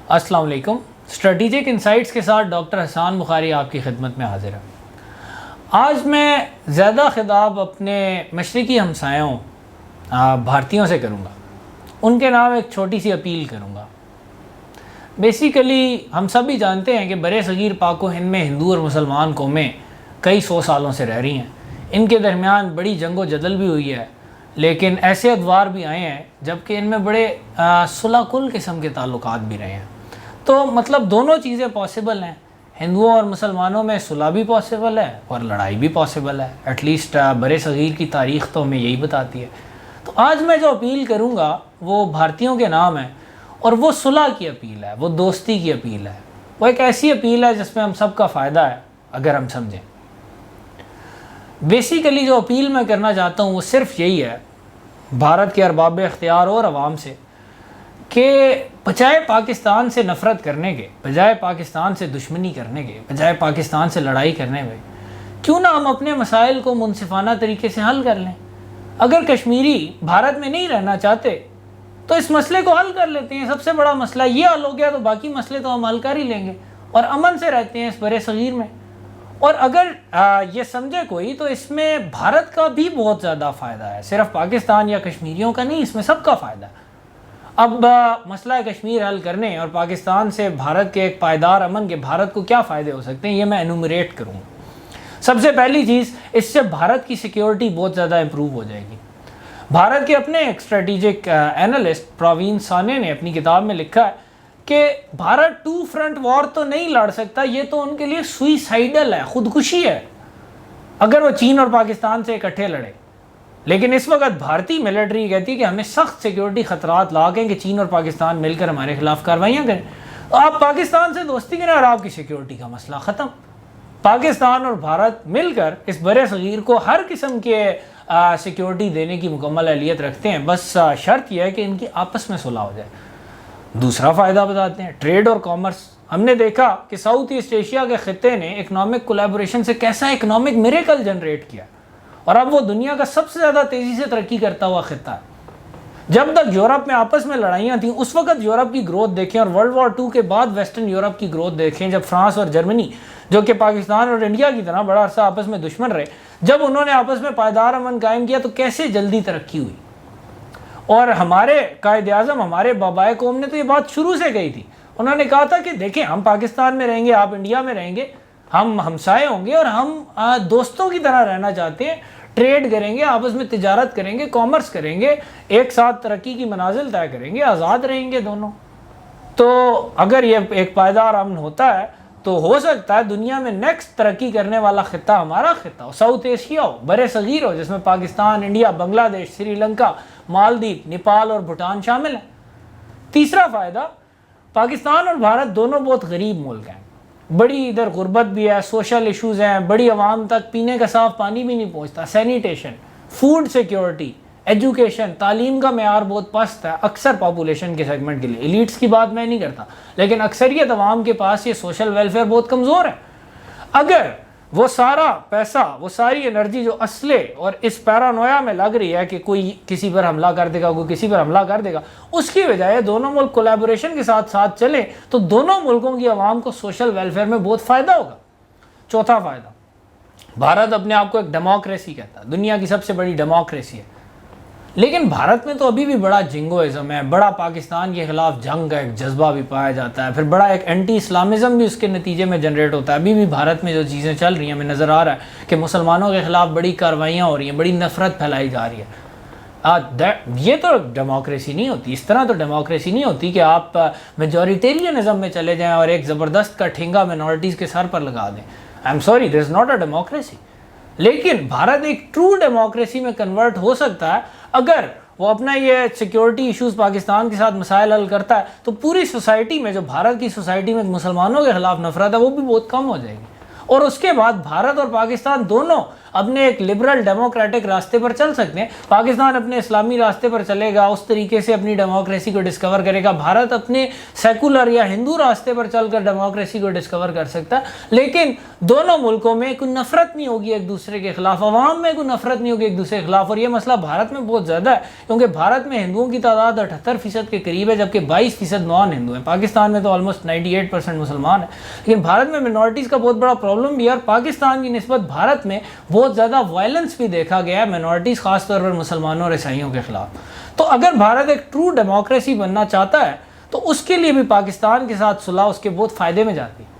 السلام علیکم. Strategic insights کے ساتھ ڈاکٹر حسان بخاری آپ کی خدمت میں حاضر ہے. آج میں زیادہ خطاب اپنے مشرقی ہمسایوں بھارتیوں سے کروں گا. ان کے نام ایک چھوٹی سی اپیل کروں گا. بیسیکلی ہم سب بھی جانتے ہیں کہ برِ صغیر پاک و ہند میں ہندو اور مسلمان قومیں کئی سو سالوں سے رہ رہی ہیں. ان کے درمیان بڑی جنگ و جدل بھی ہوئی ہے، لیکن ایسے ادوار بھی آئے ہیں جبکہ ان میں بڑے صلح کل قسم کے تعلقات بھی رہے ہیں. تو مطلب دونوں چیزیں پاسبل ہیں. ہندوؤں اور مسلمانوں میں صلح بھی پاسبل ہے اور لڑائی بھی پاسبل ہے. ایٹ لیسٹ برِ صغیر کی تاریخ تو ہمیں یہی بتاتی ہے. تو آج میں جو اپیل کروں گا وہ بھارتیوں کے نام ہے، اور وہ صلح کی اپیل ہے، وہ دوستی کی اپیل ہے. وہ ایک ایسی اپیل ہے جس میں ہم سب کا فائدہ ہے اگر ہم سمجھیں. بیسیکلی جو اپیل میں کرنا چاہتا ہوں وہ صرف یہی ہے بھارت کے ارباب اختیار اور عوام سے کہ بجائے پاکستان سے نفرت کرنے کے، بجائے پاکستان سے دشمنی کرنے کے، بجائے پاکستان سے لڑائی کرنے میں، کیوں نہ ہم اپنے مسائل کو منصفانہ طریقے سے حل کر لیں. اگر کشمیری بھارت میں نہیں رہنا چاہتے تو اس مسئلے کو حل کر لیتے ہیں. سب سے بڑا مسئلہ یہ حل ہو گیا تو باقی مسئلے تو ہم حل کر ہی لیں گے اور امن سے رہتے ہیں اس برِ صغیر میں. اور اگر یہ سمجھے کوئی تو اس میں بھارت کا بھی بہت زیادہ فائدہ ہے، صرف پاکستان یا کشمیریوں کا نہیں، اس میں سب کا فائدہ ہے. اب مسئلہ کشمیر حل کرنے اور پاکستان سے بھارت کے ایک پائیدار امن کے بھارت کو کیا فائدے ہو سکتے ہیں، یہ میں انومریٹ کروں. سب سے پہلی چیز، اس سے بھارت کی سیکیورٹی بہت زیادہ امپروو ہو جائے گی. بھارت کے اپنے ایک اسٹریٹجک اینالسٹ پروین سانے نے اپنی کتاب میں لکھا ہے کہ بھارت 2 فرنٹ وار تو نہیں لڑ سکتا، یہ تو ان کے لیے سوئسائڈل ہے، خودکشی ہے اگر وہ چین اور پاکستان سے اکٹھے لڑے. لیکن اس وقت بھارتی ملٹری کہتی ہے کہ ہمیں سخت سیکیورٹی خطرات لاحق ہیں کہ چین اور پاکستان مل کر ہمارے خلاف کارروائیاں کریں. تو آپ پاکستان سے دوستی کریں اور آپ کی سیکیورٹی کا مسئلہ ختم. پاکستان اور بھارت مل کر اس برِ صغیر کو ہر قسم کے سیکیورٹی دینے کی مکمل اہلیت رکھتے ہیں. بس شرط یہ ہے کہ ان کی آپس میں صلح ہو جائے. دوسرا فائدہ بتاتے ہیں، ٹریڈ اور کامرس. ہم نے دیکھا کہ ساؤتھ ایسٹ ایشیا کے خطے نے اکنامک کولیبوریشن سے کیسا اکنامک میریکل جنریٹ کیا، اور اب وہ دنیا کا سب سے زیادہ تیزی سے ترقی کرتا ہوا خطہ ہے. جب تک یورپ میں آپس میں لڑائیاں تھیں اس وقت یورپ کی گروتھ دیکھیں، اور ورلڈ وار 2 کے بعد ویسٹرن یورپ کی گروتھ دیکھیں، جب فرانس اور جرمنی جو کہ پاکستان اور انڈیا کی طرح بڑا عرصہ آپس میں دشمن رہے، جب انہوں نے آپس میں پائیدار امن قائم کیا تو کیسے جلدی ترقی ہوئی. اور ہمارے قائد اعظم، ہمارے بابائے قوم نے تو یہ بات شروع سے کہی تھی. انہوں نے کہا تھا کہ دیکھیں ہم پاکستان میں رہیں گے، آپ انڈیا میں رہیں گے، ہم ہمسائے ہوں گے اور ہم دوستوں کی طرح رہنا چاہتے ہیں. ٹریڈ کریں گے، آپس میں تجارت کریں گے، کامرس کریں گے، ایک ساتھ ترقی کی منازل طے کریں گے، آزاد رہیں گے دونوں. تو اگر یہ ایک پائیدار امن ہوتا ہے تو ہو سکتا ہے دنیا میں نیکسٹ ترقی کرنے والا خطہ ہمارا خطہ ہو، ساؤتھ ایشیا ہو، برِ صغیر ہو، جس میں پاکستان، انڈیا، بنگلہ دیش، سری لنکا، مالدیپ، نیپال اور بھوٹان شامل ہیں. تیسرا فائدہ، پاکستان اور بھارت دونوں بہت غریب ملک ہیں. بڑی ادھر غربت بھی ہے، سوشل ایشوز ہیں، بڑی عوام تک پینے کا صاف پانی بھی نہیں پہنچتا، سینیٹیشن، فوڈ سیکیورٹی، ایجوکیشن، تعلیم کا معیار بہت پست ہے اکثر پاپولیشن کے سیگمنٹ کے لیے. ایلیٹس کی بات میں نہیں کرتا، لیکن اکثریت عوام کے پاس یہ سوشل ویلفیئر بہت کمزور ہے. اگر وہ سارا پیسہ، وہ ساری انرجی جو اسلحے اور اس پیرانویا میں لگ رہی ہے کہ کوئی کسی پر حملہ کر دے گا، کوئی کسی پر حملہ کر دے گا، اس کی بجائے دونوں ملک کولیبوریشن کے ساتھ ساتھ چلیں تو دونوں ملکوں کی عوام کو سوشل ویلفیئر میں بہت فائدہ ہوگا. چوتھا فائدہ، بھارت اپنے آپ کو ایک ڈیموکریسی کہتا ہے، دنیا کی سب سے بڑی ڈیموکریسی ہے، لیکن بھارت میں تو ابھی بھی بڑا جنگوازم ہے، بڑا پاکستان کے خلاف جنگ کا ایک جذبہ بھی پایا جاتا ہے، پھر بڑا ایک اینٹی اسلامزم بھی اس کے نتیجے میں جنریٹ ہوتا ہے. ابھی بھی بھارت میں جو چیزیں چل رہی ہیں ہمیں نظر آ رہا ہے کہ مسلمانوں کے خلاف بڑی کارروائیاں ہو رہی ہیں، بڑی نفرت پھیلائی جا رہی ہے. یہ تو ڈیموکریسی نہیں ہوتی. اس طرح تو ڈیموکریسی نہیں ہوتی کہ آپ میجورٹیرینزم میں چلے جائیں اور ایک زبردست کا ٹھینگا منورٹیز کے سر پر لگا دیں. I am sorry, there is not a democracy. لیکن بھارت ایک ٹرو ڈیموکریسی میں کنورٹ ہو سکتا ہے اگر وہ اپنا یہ سیکیورٹی ایشوز پاکستان کے ساتھ مسائل حل کرتا ہے تو پوری سوسائٹی میں، جو بھارت کی سوسائٹی میں مسلمانوں کے خلاف نفرت ہے، وہ بھی بہت کم ہو جائے گی. اور اس کے بعد بھارت اور پاکستان دونوں اپنے ایک لبرل ڈیموکریٹک راستے پر چل سکتے ہیں، پاکستان اپنے اسلامی راستے پر چلے گا، اس طریقے سے اپنی ڈیموکریسی کو ڈسکور کرے گا، بھارت اپنے سیکولر یا ہندو راستے پر چل کر ڈیموکریسی کو ڈسکور کر سکتا ہے۔ لیکن دونوں ملکوں میں کوئی نفرت نہیں ہوگی ایک دوسرے کے خلاف، عوام میں کوئی نفرت نہیں ہوگی ایک دوسرے کے خلاف، اور یہ مسئلہ بھارت میں بہت زیادہ ہے کیونکہ بھارت میں ہندوؤں کی تعداد 78% کے قریب ہے، جبکہ 22% نان ہندو ہیں۔ پاکستان میں تو آلموسٹ 98% مسلمان ہیں، لیکن بھارت میں منورٹیز کا بہت بڑا پرابلم بھی ہے، اور پاکستان کی نسبت بھارت میں بہت زیادہ وائلنس بھی دیکھا گیا ہے منورٹیز، خاص طور پر مسلمانوں اور عیسائیوں کے خلاف۔ تو اگر بھارت ایک ٹرو ڈیموکریسی بننا چاہتا ہے تو اس کے لیے بھی پاکستان کے ساتھ صلح اس کے بہت فائدے میں جاتی ہے۔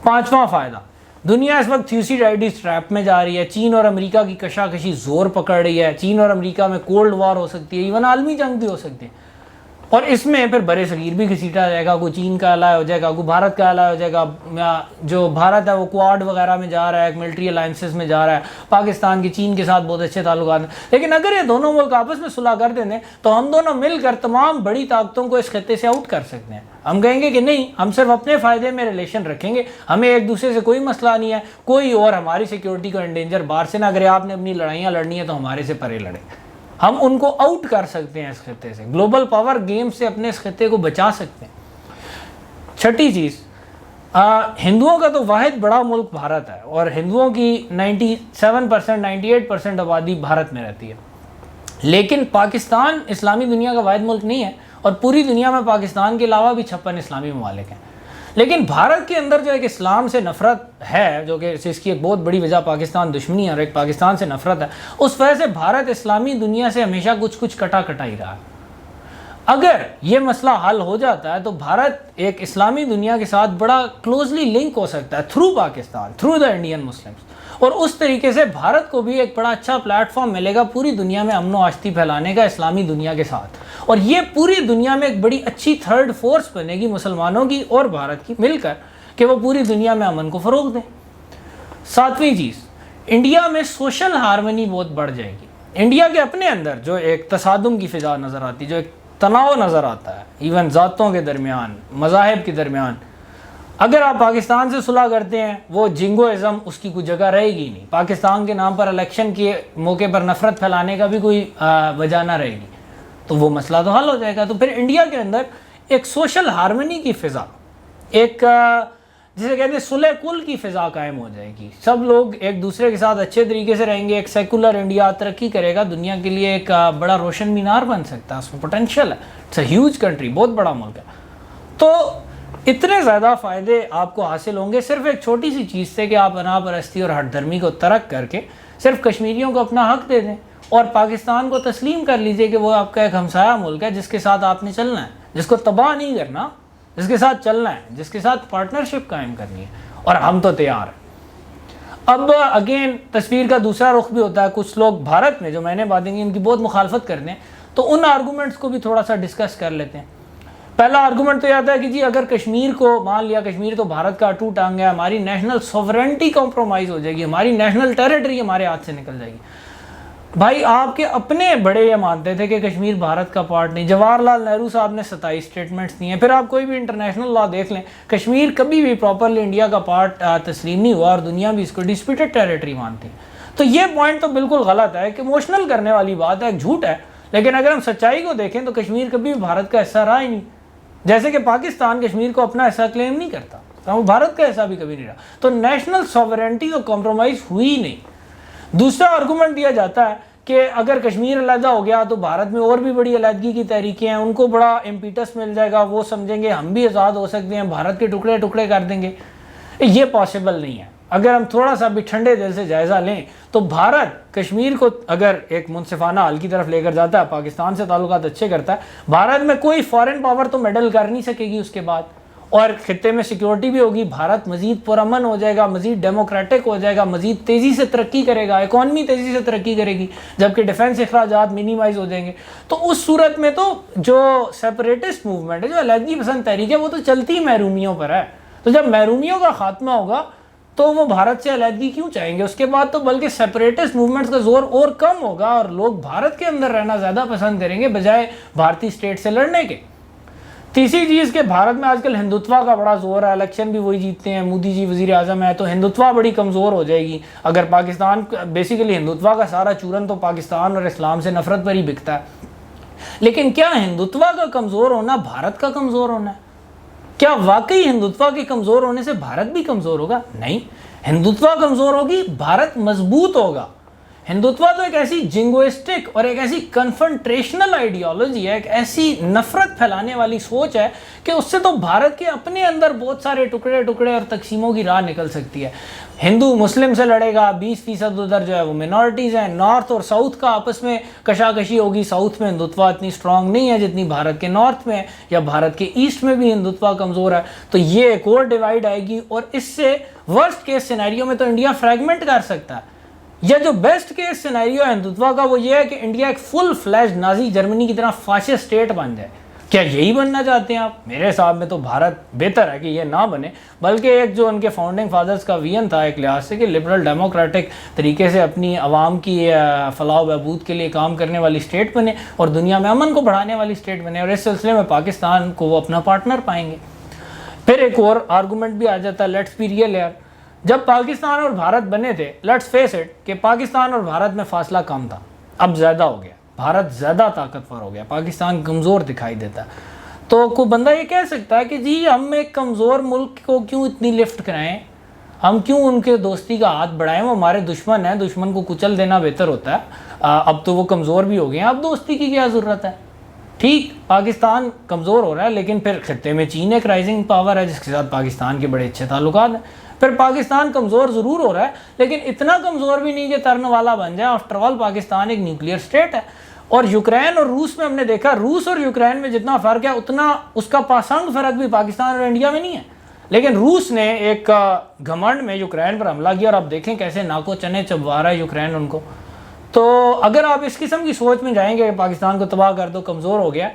پانچواں فائدہ، دنیا اس وقت تھیوسیڈائڈس ٹریپ میں جا رہی ہے، چین اور امریکہ کی کشاکشی زور پکڑ رہی ہے، چین اور امریکہ میں کولڈ وار ہو سکتی ہے، ایون عالمی جنگ بھی ہو سکتی ہے، اور اس میں پھر برِ صغیر بھی گھسیٹا جائے گا، کوئی چین کا الائے ہو جائے گا، کوئی بھارت کا الائے ہو جائے گا، جو بھارت ہے وہ کوآڈ وغیرہ میں جا رہا ہے، ایک ملٹری الائنسز میں جا رہا ہے، پاکستان کی چین کے ساتھ بہت اچھے تعلقات ہیں، لیکن اگر یہ دونوں ملک آپس میں صلح کر دیں تو ہم دونوں مل کر تمام بڑی طاقتوں کو اس خطے سے آؤٹ کر سکتے ہیں۔ ہم کہیں گے کہ نہیں، ہم صرف اپنے فائدے میں ریلیشن رکھیں گے، ہمیں ایک دوسرے سے کوئی مسئلہ نہیں ہے، کوئی اور ہماری سیکیورٹی کو انڈینجر باہر سے نہ کرے، آپ نے اپنی لڑائیاں لڑنی ہے تو ہمارے سے پرے لڑے، ہم ان کو آؤٹ کر سکتے ہیں اس خطے سے، گلوبل پاور گیم سے اپنے اس خطے کو بچا سکتے ہیں۔ چھٹی چیز، ہندوؤں کا تو واحد بڑا ملک بھارت ہے، اور ہندوؤں کی 97% 98% آبادی بھارت میں رہتی ہے، لیکن پاکستان اسلامی دنیا کا واحد ملک نہیں ہے، اور پوری دنیا میں پاکستان کے علاوہ بھی 56 اسلامی ممالک ہیں، لیکن بھارت کے اندر جو ایک اسلام سے نفرت ہے، جو کہ اس کی ایک بہت بڑی وجہ پاکستان دشمنی ہے اور ایک پاکستان سے نفرت ہے، اس وجہ سے بھارت اسلامی دنیا سے ہمیشہ کچھ کٹا ہی رہا ہے۔ اگر یہ مسئلہ حل ہو جاتا ہے تو بھارت ایک اسلامی دنیا کے ساتھ بڑا کلوزلی لنک ہو سکتا ہے through Pakistan, through the Indian Muslims, اور اس طریقے سے بھارت کو بھی ایک بڑا اچھا پلیٹ فارم ملے گا پوری دنیا میں امن و آشتی پھیلانے کا اسلامی دنیا کے ساتھ، اور یہ پوری دنیا میں ایک بڑی اچھی تھرڈ فورس بنے گی مسلمانوں کی اور بھارت کی مل کر، کہ وہ پوری دنیا میں امن کو فروغ دیں۔ ساتویں چیز، انڈیا میں سوشل ہارمنی بہت بڑھ جائے گی۔ انڈیا کے اپنے اندر جو ایک تصادم کی فضا نظر آتی، جو ایک تناؤ نظر آتا ہے، ایون ذاتوں کے درمیان، مذاہب کے درمیان، اگر آپ پاکستان سے صلح کرتے ہیں وہ جنگوازم اس کی کوئی جگہ رہے گی نہیں، پاکستان کے نام پر الیکشن کے موقع پر نفرت پھیلانے کا بھی کوئی وجہ نہ رہے گی، تو وہ مسئلہ تو حل ہو جائے گا۔ تو پھر انڈیا کے اندر ایک سوشل ہارمنی کی فضا، ایک جسے کہتے ہیں صلح کل کی فضا قائم ہو جائے گی، سب لوگ ایک دوسرے کے ساتھ اچھے طریقے سے رہیں گے، ایک سیکولر انڈیا ترقی کرے گا، دنیا کے لیے ایک بڑا روشن مینار بن سکتا ہے، اس میں پوٹینشیل ہے، اٹس اے ہیوج کنٹری، بہت بڑا ملک ہے۔ تو اتنے زیادہ فائدے آپ کو حاصل ہوں گے صرف ایک چھوٹی سی چیز سے، کہ آپ انا پرستی اور ہٹ دھرمی کو ترک کر کے صرف کشمیریوں کو اپنا حق دے دیں اور پاکستان کو تسلیم کر لیجئے کہ وہ آپ کا ایک ہمسایہ ملک ہے جس کے ساتھ آپ نے چلنا ہے، جس کو تباہ نہیں کرنا، جس کے ساتھ چلنا ہے، جس کے ساتھ پارٹنرشپ قائم کرنی ہے، اور ہم تو تیار ہیں۔ اب اگین تصویر کا دوسرا رخ بھی ہوتا ہے، کچھ لوگ بھارت میں جو میں نے باتیں کی ان کی بہت مخالفت کرتے ہیں، تو ان آرگومنٹس کو بھی تھوڑا سا ڈسکس کر لیتے ہیں۔ پہلا آرگومنٹ تو یہ آتا ہے کہ جی اگر کشمیر کو مان لیا، کشمیر تو بھارت کا اٹوٹ انگ ہے، ہماری نیشنل سوورنٹی کمپرومائز ہو جائے گی، ہماری نیشنل ٹیریٹری ہمارے ہاتھ سے نکل جائے گی۔ بھائی آپ کے اپنے بڑے یہ مانتے تھے کہ کشمیر بھارت کا پارٹ نہیں، جواہر لال نہرو صاحب نے 27 اسٹیٹمنٹس دی ہیں، پھر آپ کوئی بھی انٹرنیشنل لا دیکھ لیں، کشمیر کبھی بھی پراپرلی انڈیا کا پارٹ تسلیم نہیں ہوا، اور دنیا بھی اس کو ڈسپیوٹڈ ٹیریٹری مانتی ہے۔ تو یہ پوائنٹ تو بالکل غلط ہے، کہ ایموشنل کرنے والی بات ہے، ایک جھوٹ ہے، لیکن اگر ہم سچائی کو دیکھیں تو کشمیر کبھی بھی بھارت کا حصہ رہا ہی نہیں، جیسے کہ پاکستان کشمیر کو اپنا حصہ کلیم نہیں کرتا، تو وہ بھارت کا حصہ بھی کبھی نہیں رہا، تو نیشنل سوورنٹی تو کمپرومائز ہوئی نہیں۔ دوسرا آرگومنٹ دیا جاتا ہے کہ اگر کشمیر علیحدہ ہو گیا تو بھارت میں اور بھی بڑی علیحدگی کی تحریکیں ہیں، ان کو بڑا امپیٹس مل جائے گا، وہ سمجھیں گے ہم بھی آزاد ہو سکتے ہیں، بھارت کے ٹکڑے ٹکڑے کر دیں گے۔ یہ پاسبل نہیں ہے۔ اگر ہم تھوڑا سا بھی ٹھنڈے دل سے جائزہ لیں تو بھارت کشمیر کو اگر ایک منصفانہ حل کی طرف لے کر جاتا ہے، پاکستان سے تعلقات اچھے کرتا ہے، بھارت میں کوئی فارن پاور تو میڈل کر نہیں سکے گی اس کے بعد، اور خطے میں سیکیورٹی بھی ہوگی، بھارت مزید پرامن ہو جائے گا، مزید ڈیموکریٹک ہو جائے گا، مزید تیزی سے ترقی کرے گا، اکانومی تیزی سے ترقی کرے گی، جبکہ ڈیفنس اخراجات منیمائز ہو جائیں گے۔ تو اس صورت میں تو جو سیپریٹسٹ موومنٹ ہے، جو علیحدگی پسند تحریک ہے، وہ تو چلتی محرومیوں پر ہے، تو جب محرومیوں کا خاتمہ ہوگا تو وہ بھارت سے علیحدگی کیوں چاہیں گے؟ اس کے بعد تو بلکہ سیپریٹسٹ موومنٹس کا زور اور کم ہوگا، اور لوگ بھارت کے اندر رہنا زیادہ پسند کریں گے بجائے بھارتی اسٹیٹ سے لڑنے کے۔ تیسری چیز کہ بھارت میں آج کل ہندوتوا کا بڑا زور ہے، الیکشن بھی وہی جیتتے ہیں، مودی جی وزیر اعظم ہے، تو ہندوتوا بڑی کمزور ہو جائے گی اگر پاکستان، بیسیکلی ہندوتوا کا سارا چورن تو پاکستان اور اسلام سے نفرت پر ہی بکتا ہے۔ لیکن کیا ہندوتوا کا کمزور ہونا بھارت کا کمزور ہونا ہے؟ کیا واقعی ہندوتوا کے کمزور ہونے سے بھارت بھی کمزور ہوگا؟ نہیں، ہندوتوا کمزور ہوگی، بھارت مضبوط ہوگا۔ ہندوتوا تو ایک ایسی جنگوسٹک اور ایک ایسی کنفرنٹریشنل آئیڈیالوجی ہے، ایک ایسی نفرت پھیلانے والی سوچ ہے کہ اس سے تو بھارت کے اپنے اندر بہت سارے ٹکڑے ٹکڑے اور تقسیموں کی راہ نکل سکتی ہے۔ ہندو مسلم سے لڑے گا، 20% ادھر جو ہے وہ منارٹیز ہیں، نارتھ اور ساؤتھ کا آپس میں کشاکشی ہوگی، ساؤتھ میں ہندوتوا اتنی اسٹرانگ نہیں ہے جتنی بھارت کے نارتھ میں ہے، یا بھارت کے ایسٹ میں بھی ہندوتوا کمزور ہے، تو یہ ایک اور ڈیوائڈ آئے گی، اور اس سے ورسٹ کیس سینیریو میں تو انڈیا فریگمنٹ کر سکتا ہے، یا جو بیسٹ کیس سینیریو ہے ہندوتوا کا وہ یہ ہے کہ انڈیا ایک فل فلیج نازی جرمنی کی طرح فاشسٹ اسٹیٹ بن جائے۔ کیا یہی بننا چاہتے ہیں آپ؟ میرے حساب میں تو بھارت بہتر ہے کہ یہ نہ بنے، بلکہ ایک جو ان کے فاؤنڈنگ فادرز کا ویژن تھا ایک لحاظ سے کہ لبرل ڈیموکریٹک طریقے سے اپنی عوام کی فلاح و بہبود کے لیے کام کرنے والی اسٹیٹ بنے اور دنیا میں امن کو بڑھانے والی اسٹیٹ بنے، اور اس سلسلے میں پاکستان کو وہ اپنا پارٹنر پائیں گے۔ پھر ایک اور آرگومنٹ بھی آ جاتا ہے، لیٹس بی ریئل یار، جب پاکستان اور بھارت بنے تھے، لیٹس فیس اٹ کہ پاکستان اور بھارت میں فاصلہ کم تھا، اب زیادہ ہو گیا، بھارت زیادہ طاقتور ہو گیا، پاکستان کمزور دکھائی دیتا ہے۔ تو کوئی بندہ یہ کہہ سکتا ہے کہ جی ہم ایک کمزور ملک کو کیوں اتنی لفٹ کرائیں، ہم کیوں ان کے دوستی کا ہاتھ بڑھائیں، وہ ہمارے دشمن ہیں، دشمن کو کچل دینا بہتر ہوتا ہے، اب تو وہ کمزور بھی ہو گئے ہیں، اب دوستی کی کیا ضرورت ہے؟ ٹھیک، پاکستان کمزور ہو رہا ہے، لیکن پھر خطے میں چین ایک رائزنگ پاور ہے جس کے ساتھ پاکستان کے بڑے اچھے تعلقات ہیں۔ پھر پاکستان کمزور ضرور ہو رہا ہے، لیکن اتنا کمزور بھی نہیں کہ ترن والا بن جائے۔ آفٹر آل پاکستان ایک نیوکلیئر اسٹیٹ ہے، اور یوکرین اور روس میں ہم نے دیکھا، روس اور یوکرین میں جتنا فرق ہے اتنا اس کا پاسنگ فرق بھی پاکستان اور انڈیا میں نہیں ہے، لیکن روس نے ایک گھمنڈ میں یوکرین پر حملہ کیا، اور اب دیکھیں کیسے ناکو چنے چبوا رہا ہے یوکرین ان کو۔ تو اگر آپ اس قسم کی سوچ میں جائیں گے کہ پاکستان کو تباہ کر دو، کمزور ہو گیا،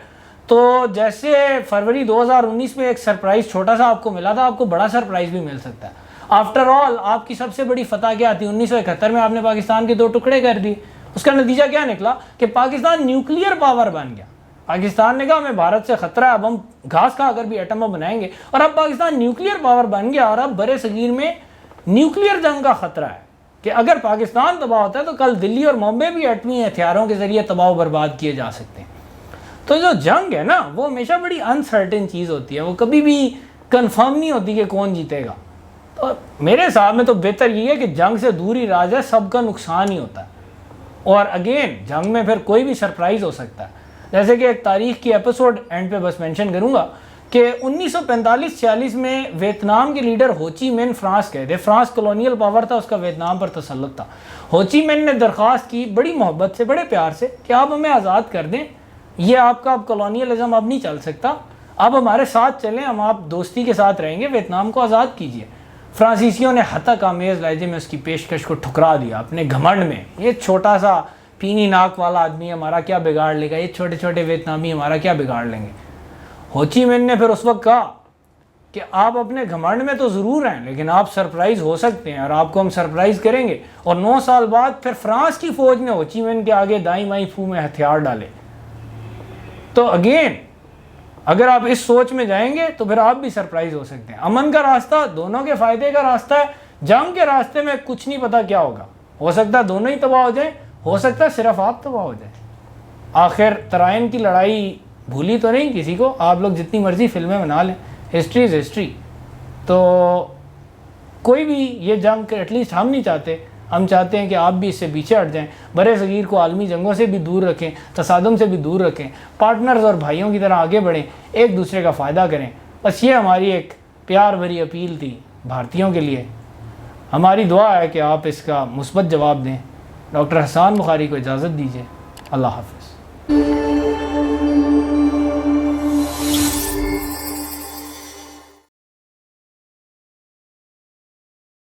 تو جیسے فروری 2019 میں ایک سرپرائز چھوٹا سا آپ کو ملا تھا، آپ کو بڑا سرپرائز بھی مل سکتا ہے۔ آفٹر آل آپ کی سب سے بڑی فتح کیا تھی؟ 1971 میں آپ نے پاکستان کے 2 ٹکڑے کر دیے، اس کا نتیجہ کیا نکلا کہ پاکستان نیوکلیئر پاور بن گیا۔ پاکستان نے کہا ہمیں بھارت سے خطرہ ہے، اب ہم گھاس کھا کر بھی ایٹم بم بنائیں گے، اور اب پاکستان نیوکلیئر پاور بن گیا، اور اب برِ صغیر میں نیوکلیئر جنگ کا خطرہ ہے کہ اگر پاکستان تباہ ہوتا ہے تو کل دلی اور بامبے بھی ایٹمی ہتھیاروں کے ذریعے تباہ و برباد کیے جا سکتے ہیں۔ تو جو جنگ ہے نا وہ ہمیشہ بڑی انسرٹن چیز ہوتی ہے، وہ کبھی بھی کنفرم نہیں ہوتی کہ کون جیتے گا۔ تو میرے حساب میں تو بہتر یہ ہے کہ جنگ سے دور ہی راج ہے، سب کا نقصان ہی ہوتا ہے، اور اگین جنگ میں پھر کوئی بھی سرپرائز ہو سکتا ہے۔ جیسے کہ ایک تاریخ کی ایپیسوڈ اینڈ پہ بس مینشن کروں گا کہ 1945-46 میں ویتنام کے لیڈر ہوچی مین فرانس گئے تھے، فرانس کلونیل پاور تھا، اس کا ویتنام پر تسلط تھا۔ ہوچی مین نے درخواست کی بڑی محبت سے، بڑے پیار سے، کہ آپ ہمیں آزاد کر دیں، یہ آپ کا اب کلونیلزم اب نہیں چل سکتا، آپ ہمارے ساتھ چلیں، ہم آپ دوستی کے ساتھ رہیں گے، ویتنام کو آزاد کیجیے۔ فرانسیسیوں نے ہتک آمیز لہجے میں اس کی پیشکش کو ٹھکرا دیا اپنے گھمنڈ میں، یہ چھوٹا سا پینی ناک والا آدمی ہمارا کیا بگاڑ لے گا، یہ چھوٹے چھوٹے ویتنامی ہمارا کیا بگاڑ لیں گے۔ ہوچی مین نے پھر اس وقت کہا کہ آپ اپنے گھمنڈ میں تو ضرور ہیں، لیکن آپ سرپرائز ہو سکتے ہیں، اور آپ کو ہم سرپرائز کریں گے۔ اور 9 سال بعد پھر فرانس کی فوج نے ہوچی مین کے آگے دائیں بائیں فو میں ہتھیار ڈالے۔ تو اگین اگر آپ اس سوچ میں جائیں گے تو پھر آپ بھی سرپرائز ہو سکتے ہیں۔ امن کا راستہ دونوں کے فائدے کا راستہ ہے، جنگ کے راستے میں کچھ نہیں پتا کیا ہوگا، ہو سکتا ہے دونوں ہی تباہ ہو جائیں، ہو سکتا ہے صرف آپ تباہ ہو جائیں۔ آخر ترائن کی لڑائی بھولی تو نہیں کسی کو، آپ لوگ جتنی مرضی فلمیں بنا لیں، ہسٹری از ہسٹری۔ تو کوئی بھی یہ جنگ ایٹ لیسٹ ہم نہیں چاہتے، ہم چاہتے ہیں کہ آپ بھی اس سے پیچھے ہٹ جائیں، برِ صغیر کو عالمی جنگوں سے بھی دور رکھیں، تصادم سے بھی دور رکھیں، پارٹنرز اور بھائیوں کی طرح آگے بڑھیں، ایک دوسرے کا فائدہ کریں۔ بس یہ ہماری ایک پیار بھری اپیل تھی بھارتیوں کے لیے۔ ہماری دعا ہے کہ آپ اس کا مثبت جواب دیں۔ ڈاکٹر حسان بخاری کو اجازت دیجیے، اللہ حافظ۔